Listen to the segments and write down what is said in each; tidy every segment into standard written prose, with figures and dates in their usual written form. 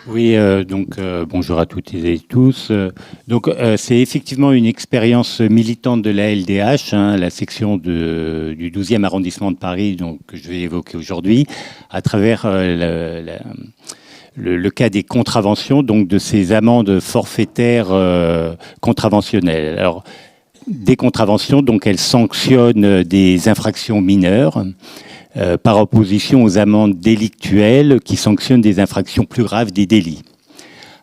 Oui, bonjour à toutes et tous. C'est effectivement une expérience militante de la LDH, hein, la section du 12e arrondissement de Paris, donc, que je vais évoquer aujourd'hui, à travers le cas des contraventions, donc de ces amendes forfaitaires contraventionnelles. Alors, des contraventions, donc elles sanctionnent des infractions mineures, par opposition aux amendes délictuelles qui sanctionnent des infractions plus graves, des délits.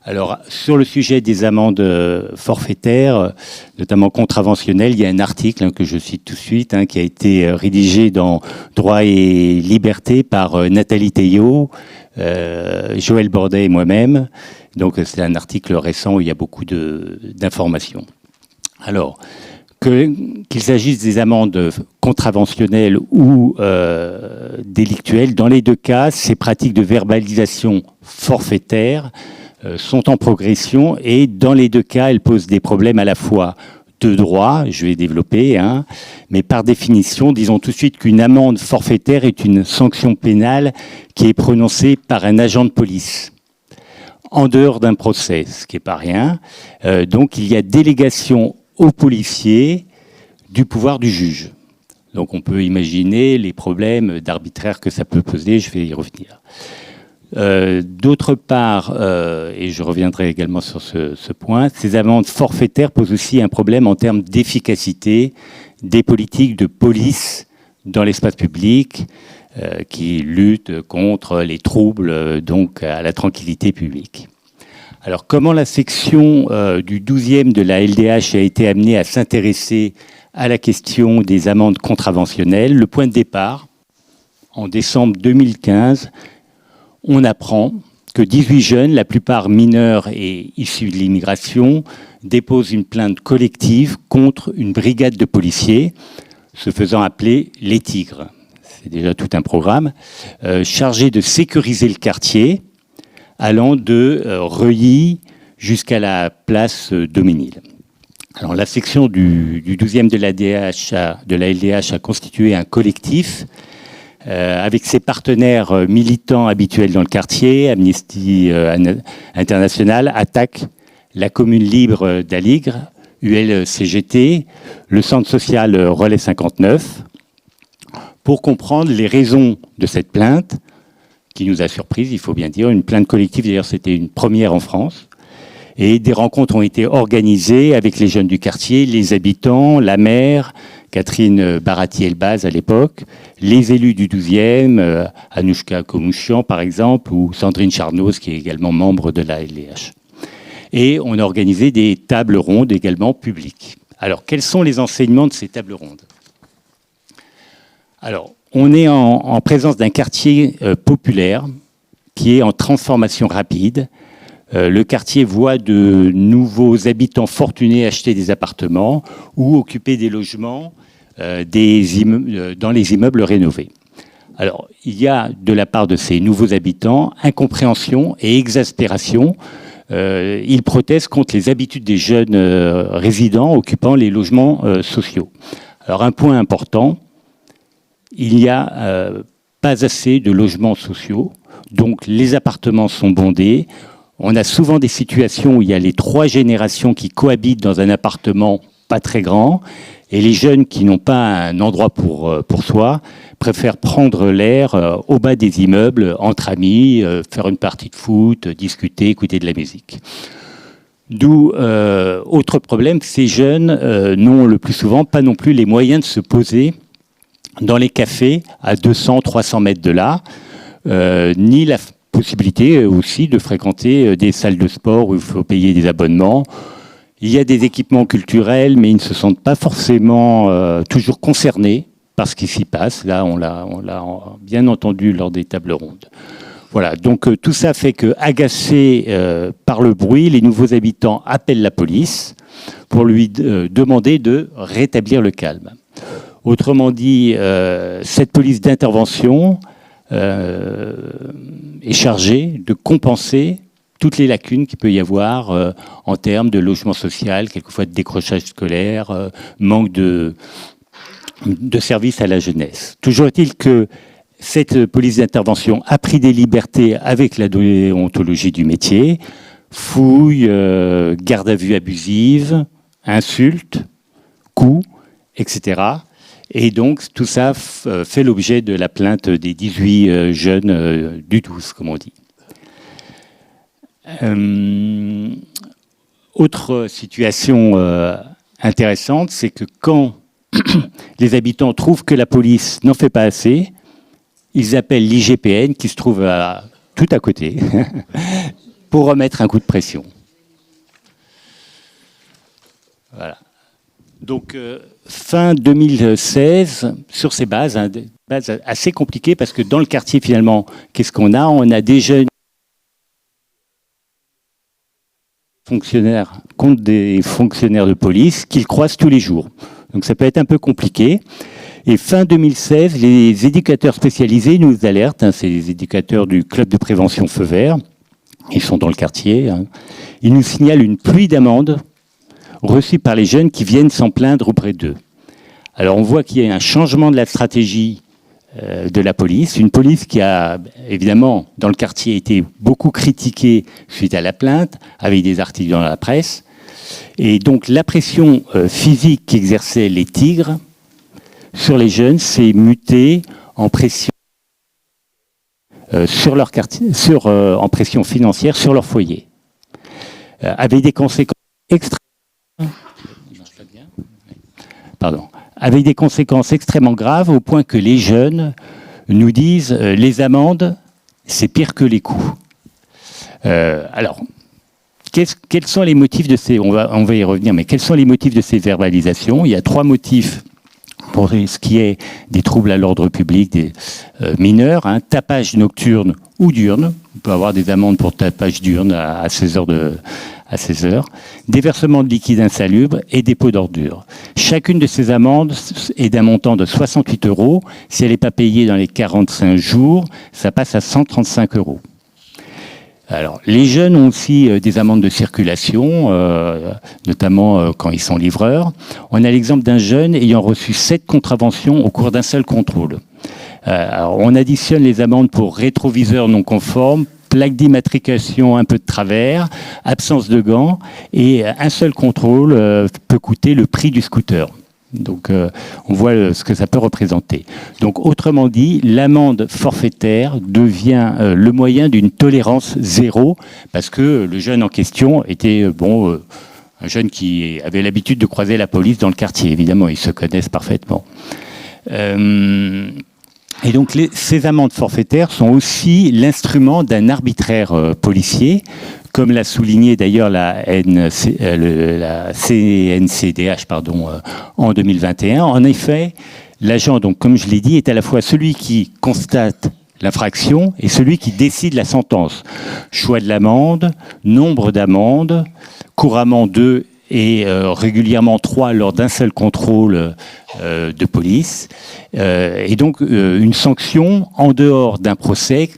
Alors, sur le sujet des amendes forfaitaires, notamment contraventionnelles, il y a un article que je cite tout de suite, qui a été rédigé dans Droit et Liberté par Nathalie Théiot, Joël Bordet et moi-même. Donc, c'est un article récent où il y a beaucoup d'informations. Alors, qu'il s'agisse des amendes contraventionnelles ou délictuelles, dans les deux cas, ces pratiques de verbalisation forfaitaire sont en progression et dans les deux cas, elles posent des problèmes à la fois de droit, je vais développer, mais par définition, disons tout de suite qu'une amende forfaitaire est une sanction pénale qui est prononcée par un agent de police en dehors d'un procès, ce qui n'est pas rien. Donc il y a délégation aux policiers du pouvoir du juge. Donc on peut imaginer les problèmes d'arbitraire que ça peut poser, je vais y revenir. D'autre part, et je reviendrai également sur ce point, ces amendes forfaitaires posent aussi un problème en termes d'efficacité des politiques de police dans l'espace public qui luttent contre les troubles donc à la tranquillité publique. Alors, comment la section du 12e de la LDH a été amenée à s'intéresser à la question des amendes contraventionnelles? Le point de départ, en décembre 2015, on apprend que 18 jeunes, la plupart mineurs et issus de l'immigration, déposent une plainte collective contre une brigade de policiers, se faisant appeler les Tigres. C'est déjà tout un programme, chargé de sécuriser le quartier, allant de Reuilly jusqu'à la place Daumesnil. Alors, la section du 12e de la LDH a constitué un collectif avec ses partenaires militants habituels dans le quartier. Amnesty International, Attaque, la Commune Libre d'Aligre, ULCGT, le Centre Social Relais 59, pour comprendre les raisons de cette plainte, qui nous a surpris, il faut bien dire. Une plainte collective, d'ailleurs, c'était une première en France. Et des rencontres ont été organisées avec les jeunes du quartier, les habitants, la maire, Catherine Barati-Elbaz à l'époque, les élus du 12e, Anouchka Komouchian par exemple, ou Sandrine Charnoz, qui est également membre de la LDH. Et on a organisé des tables rondes également publiques. Alors, quels sont les enseignements de ces tables rondes? Alors, on est en présence d'un quartier populaire qui est en transformation rapide. Le quartier voit de nouveaux habitants fortunés acheter des appartements ou occuper des logements dans les immeubles rénovés. Alors, il y a de la part de ces nouveaux habitants incompréhension et exaspération. Ils protestent contre les habitudes des jeunes résidents occupant les logements sociaux. Alors, un point important, il n'y a pas assez de logements sociaux, donc les appartements sont bondés. On a souvent des situations où il y a les 3 générations qui cohabitent dans un appartement pas très grand, et les jeunes qui n'ont pas un endroit pour soi préfèrent prendre l'air au bas des immeubles, entre amis, faire une partie de foot, discuter, écouter de la musique. D'où, autre problème, ces jeunes n'ont le plus souvent pas non plus les moyens de se poser dans les cafés à 200, 300 mètres de là, ni la possibilité aussi de fréquenter des salles de sport où il faut payer des abonnements. Il y a des équipements culturels, mais ils ne se sentent pas forcément toujours concernés par ce qui s'y passe. Là, on l'a bien entendu lors des tables rondes. Voilà, donc tout ça fait que, agacés par le bruit, les nouveaux habitants appellent la police pour lui demander de rétablir le calme. Autrement dit, cette police d'intervention est chargée de compenser toutes les lacunes qu'il peut y avoir en termes de logement social, quelquefois de décrochage scolaire, manque de services à la jeunesse. Toujours est-il que cette police d'intervention a pris des libertés avec la déontologie du métier, fouilles, garde à vue abusive, insultes, coups, etc. Et donc tout ça fait l'objet de la plainte des 18 jeunes du 12, comme on dit. Autre situation intéressante, c'est que quand les habitants trouvent que la police n'en fait pas assez, ils appellent l'IGPN, qui se trouve tout à côté, pour remettre un coup de pression. Voilà. Donc, fin 2016, sur ces bases, des bases assez compliquées, parce que dans le quartier, finalement, qu'est-ce qu'on a? On a des jeunes fonctionnaires contre des fonctionnaires de police qu'ils croisent tous les jours. Donc ça peut être un peu compliqué. Et fin 2016, les éducateurs spécialisés nous alertent, c'est les éducateurs du club de prévention Feu Vert, ils sont dans le quartier, ils nous signalent une pluie d'amendes reçues par les jeunes qui viennent s'en plaindre auprès d'eux. Alors on voit qu'il y a un changement de la stratégie de la police, une police qui a évidemment dans le quartier été beaucoup critiquée suite à la plainte, avec des articles dans la presse. Et donc la pression physique qu'exerçaient les tigres sur les jeunes s'est mutée en pression sur leur quartier, en pression financière sur leur foyer, avec des conséquences avec des conséquences extrêmement graves, au point que les jeunes nous disent les amendes, c'est pire que les coups. Alors, quels sont les motifs de ces... On va y revenir, mais quels sont les motifs de ces verbalisations? Il y a 3 motifs pour ce qui est des troubles à l'ordre public, des mineurs, tapage nocturne ou diurne. On peut avoir des amendes pour tapage diurne à 16 heures, déversement de liquide insalubre et dépôt d'ordures. Chacune de ces amendes est d'un montant de 68 €. Si elle n'est pas payée dans les 45 jours, ça passe à 135 €. Alors, les jeunes ont aussi des amendes de circulation, notamment quand ils sont livreurs. On a l'exemple d'un jeune ayant reçu 7 contraventions au cours d'un seul contrôle. Alors, on additionne les amendes pour rétroviseur non conforme, plaque d'immatriculation un peu de travers, absence de gants, et un seul contrôle peut coûter le prix du scooter. Donc on voit ce que ça peut représenter. Donc autrement dit, l'amende forfaitaire devient le moyen d'une tolérance zéro, parce que le jeune en question était un jeune qui avait l'habitude de croiser la police dans le quartier. Évidemment, ils se connaissent parfaitement. Et donc ces amendes forfaitaires sont aussi l'instrument d'un arbitraire policier, comme l'a souligné d'ailleurs la CNCDH en 2021. En effet, l'agent, donc comme je l'ai dit, est à la fois celui qui constate l'infraction et celui qui décide la sentence. Choix de l'amende, nombre d'amendes, couramment 2 et régulièrement 3 lors d'un seul contrôle de police. Et donc une sanction en dehors d'un procès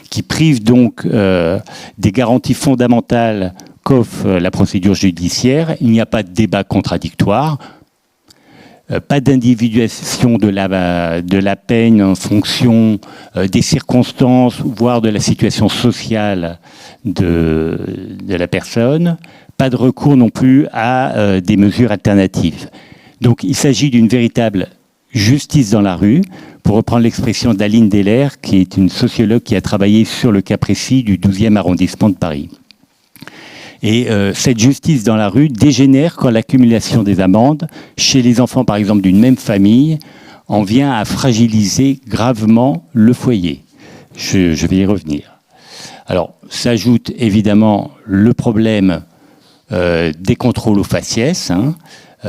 qui prive donc des garanties fondamentales qu'offre la procédure judiciaire. Il n'y a pas de débat contradictoire, pas d'individualisation de la peine en fonction des circonstances, voire de la situation sociale de la personne, pas de recours non plus à des mesures alternatives. Donc il s'agit d'une véritable justice dans la rue, pour reprendre l'expression d'Aline Deller, qui est une sociologue qui a travaillé sur le cas précis du 12e arrondissement de Paris. Et cette justice dans la rue dégénère quand l'accumulation des amendes, chez les enfants par exemple d'une même famille, en vient à fragiliser gravement le foyer. Je vais y revenir. Alors, s'ajoute évidemment le problème des contrôles aux faciès.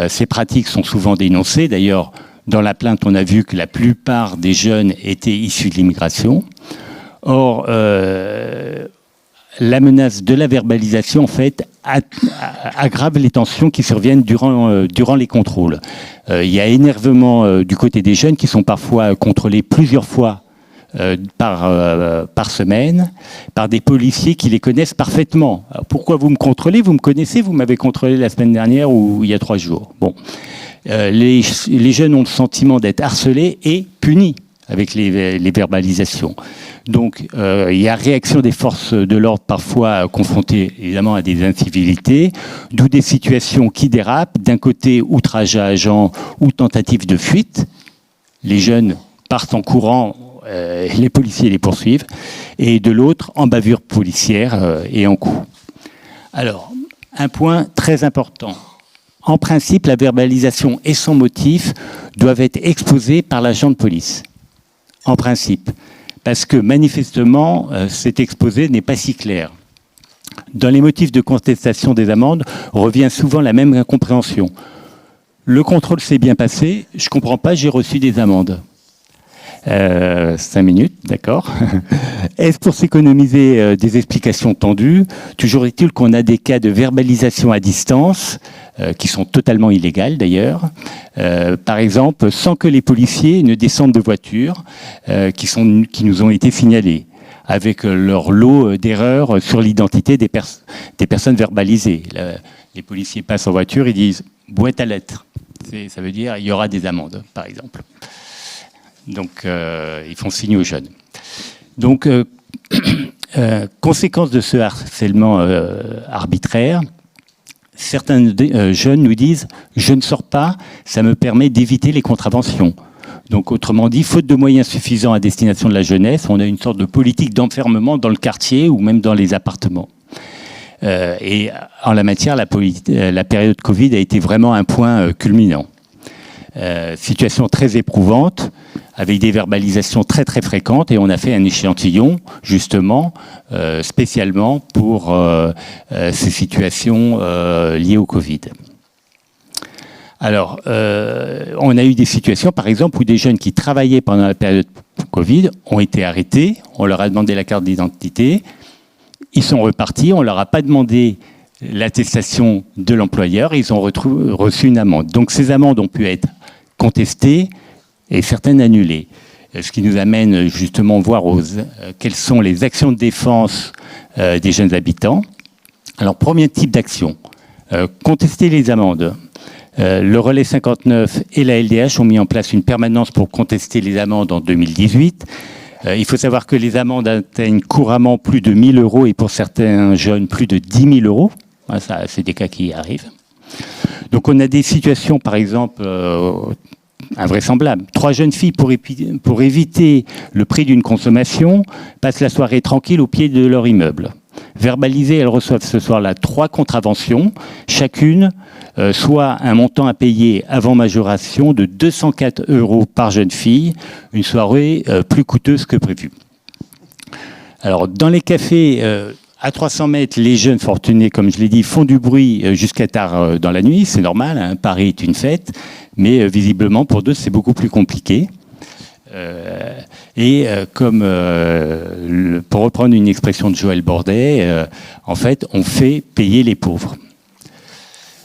Ces pratiques sont souvent dénoncées. D'ailleurs, dans la plainte, on a vu que la plupart des jeunes étaient issus de l'immigration. Or, la menace de la verbalisation, en fait, aggrave les tensions qui surviennent durant les contrôles. Il y a énervement du côté des jeunes qui sont parfois contrôlés plusieurs fois par semaine, par des policiers qui les connaissent parfaitement. Alors, pourquoi vous me contrôlez? Vous me connaissez? Vous m'avez contrôlé la semaine dernière ou il y a 3 jours. Bon. Les jeunes ont le sentiment d'être harcelés et punis. avec les verbalisations. Donc, il y a réaction des forces de l'ordre parfois confrontées évidemment à des incivilités, d'où des situations qui dérapent. D'un côté, outrage à agent ou tentative de fuite. Les jeunes partent en courant, les policiers les poursuivent. Et de l'autre, en bavure policière et en coups. Alors, un point très important. En principe, la verbalisation et son motif doivent être exposés par l'agent de police. En principe. Parce que manifestement, cet exposé n'est pas si clair. Dans les motifs de contestation des amendes, revient souvent la même incompréhension. Le contrôle s'est bien passé, je ne comprends pas, j'ai reçu des amendes. 5 minutes, d'accord. Est-ce pour s'économiser des explications tendues? Toujours est-il qu'on a des cas de verbalisation à distance, qui sont totalement illégales d'ailleurs. Par exemple, sans que les policiers ne descendent de voitures, qui nous ont été signalées, avec leur lot d'erreurs sur l'identité des personnes verbalisées. Les policiers passent en voiture, ils disent « boîte à lettres ». Ça veut dire il y aura des amendes, par exemple. Donc, ils font signe aux jeunes. Donc, conséquence de ce harcèlement arbitraire, certains jeunes nous disent « je ne sors pas, ça me permet d'éviter les contraventions ». Donc, autrement dit, faute de moyens suffisants à destination de la jeunesse, on a une sorte de politique d'enfermement dans le quartier ou même dans les appartements. Et en la matière, la période Covid a été vraiment un point culminant. Situation très éprouvante, avec des verbalisations très très fréquentes, et on a fait un échantillon justement spécialement pour ces situations liées au Covid. Alors, on a eu des situations, par exemple, où des jeunes qui travaillaient pendant la période Covid ont été arrêtés, on leur a demandé la carte d'identité, ils sont repartis, on ne leur a pas demandé l'attestation de l'employeur, ils ont reçu une amende. Donc ces amendes ont pu être contestées et certaines annulées. Ce qui nous amène justement voir quelles sont les actions de défense des jeunes habitants. Alors, premier type d'action, contester les amendes. Le Relais 59 et la LDH ont mis en place une permanence pour contester les amendes en 2018. Il faut savoir que les amendes atteignent couramment plus de 1 000 € et pour certains jeunes, plus de 10 000 €. Ça, c'est des cas qui arrivent. Donc on a des situations, par exemple, invraisemblables. 3 jeunes filles, pour éviter le prix d'une consommation, passent la soirée tranquille au pied de leur immeuble. Verbalisées, elles reçoivent ce soir-là 3 contraventions, chacune soit un montant à payer avant majoration de 204 € par jeune fille, une soirée plus coûteuse que prévu. Alors, dans les cafés, à 300 mètres, les jeunes fortunés, comme je l'ai dit, font du bruit jusqu'à tard dans la nuit. C'est normal, hein, Paris est une fête, mais visiblement, pour d'autres, c'est beaucoup plus compliqué. Pour reprendre une expression de Joël Bordet, en fait, on fait payer les pauvres.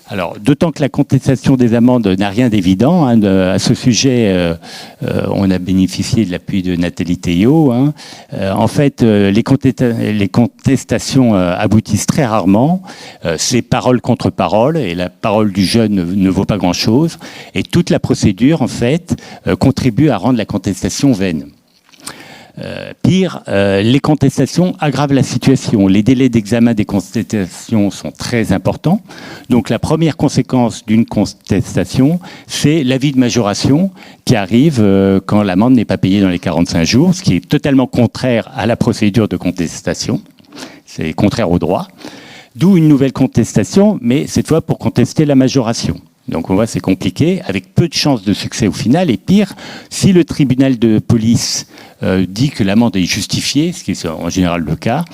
Alors, d'autant que la contestation des amendes n'a rien d'évident. Hein, à ce sujet, on a bénéficié de l'appui de Nathalie Théot. Hein. En fait, les contestations aboutissent très rarement. C'est parole contre parole, et la parole du jeune ne vaut pas grand-chose. Et toute la procédure, en fait, contribue à rendre la contestation vaine. Pire, les contestations aggravent la situation. Les délais d'examen des contestations sont très importants. Donc la première conséquence d'une contestation, c'est l'avis de majoration qui arrive quand l'amende n'est pas payée dans les 45 jours, ce qui est totalement contraire à la procédure de contestation. C'est contraire au droit. D'où une nouvelle contestation, mais cette fois pour contester la majoration. Donc on voit c'est compliqué, avec peu de chances de succès au final. Et pire, si le tribunal de police dit que l'amende est justifiée, ce qui est en général le cas,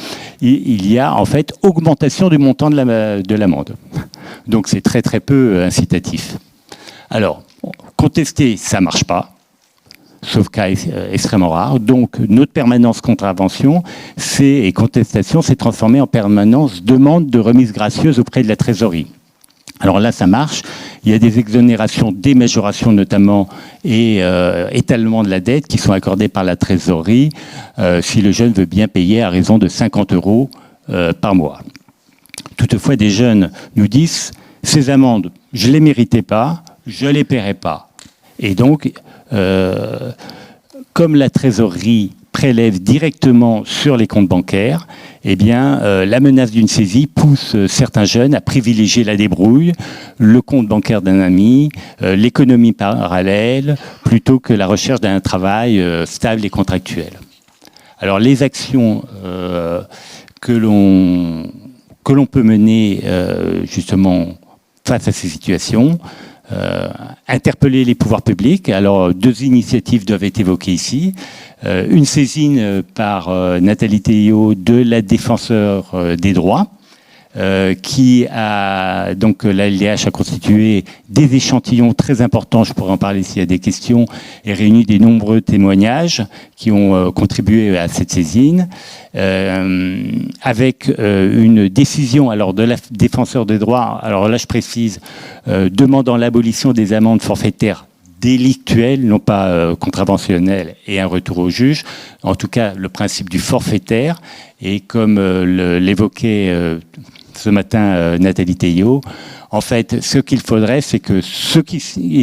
il y a en fait augmentation du montant de l'amende. Donc c'est très très peu incitatif. Alors, contester, ça ne marche pas, sauf cas extrêmement rare. Donc notre permanence contravention et contestation s'est transformée en permanence demande de remise gracieuse auprès de la trésorerie. Alors là, ça marche. Il y a des exonérations, des majorations notamment, et étalement de la dette qui sont accordées par la trésorerie si le jeune veut bien payer à raison de 50 € par mois. Toutefois, des jeunes nous disent « ces amendes, je ne les méritais pas, je ne les paierai pas ». Et donc, comme la trésorerie prélève directement sur les comptes bancaires, eh bien, la menace d'une saisie pousse certains jeunes à privilégier la débrouille, le compte bancaire d'un ami, l'économie parallèle, plutôt que la recherche d'un travail stable et contractuel. Alors, les actions que l'on peut mener justement face à ces situations, interpeller les pouvoirs publics. Alors, 2 initiatives doivent être évoquées ici. Une saisine par Nathalie Théiot de la défenseur des droits, qui a, donc la LDH a constitué des échantillons très importants, je pourrais en parler s'il y a des questions, et réuni des nombreux témoignages qui ont contribué à cette saisine, avec une décision alors de la défenseur des droits, alors là je précise, demandant l'abolition des amendes forfaitaires délictuelles, non pas contraventionnelles, et un retour au juge, en tout cas le principe du forfaitaire, et comme l'évoquait ce matin Nathalie Théiot, en fait, ce qu'il faudrait, c'est que ce qui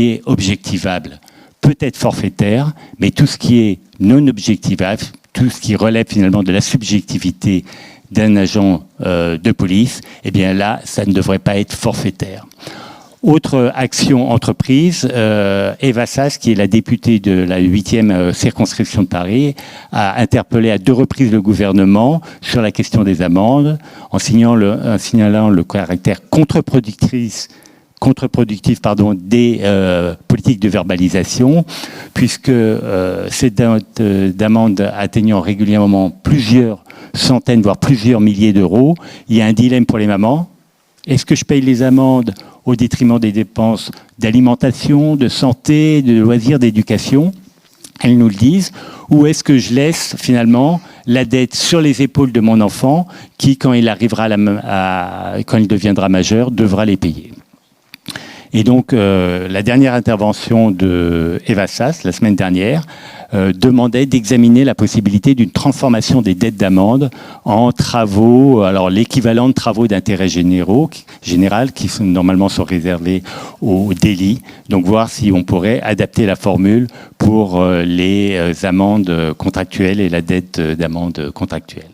est objectivable peut être forfaitaire, mais tout ce qui est non objectivable, tout ce qui relève finalement de la subjectivité d'un agent de police, eh bien là, ça ne devrait pas être forfaitaire. Autre action entreprise, Eva Sas, qui est la députée de la 8e circonscription de Paris, a interpellé à 2 reprises le gouvernement sur la question des amendes, en signalant le caractère contre-productif des politiques de verbalisation, puisque ces dates d'amende atteignant régulièrement plusieurs centaines, voire plusieurs milliers d'euros, il y a un dilemme pour les mamans. Est-ce que je paye les amendes au détriment des dépenses d'alimentation, de santé, de loisirs, d'éducation? Elles nous le disent. Ou est-ce que je laisse finalement la dette sur les épaules de mon enfant qui, quand il arrivera quand il deviendra majeur, devra les payer? Et donc, la dernière intervention de Eva Sas, la semaine dernière, demandait d'examiner la possibilité d'une transformation des dettes d'amende en travaux, alors l'équivalent de travaux d'intérêt général, qui normalement sont réservés aux délits. Donc, voir si on pourrait adapter la formule pour les amendes contractuelles et la dette d'amende contractuelle.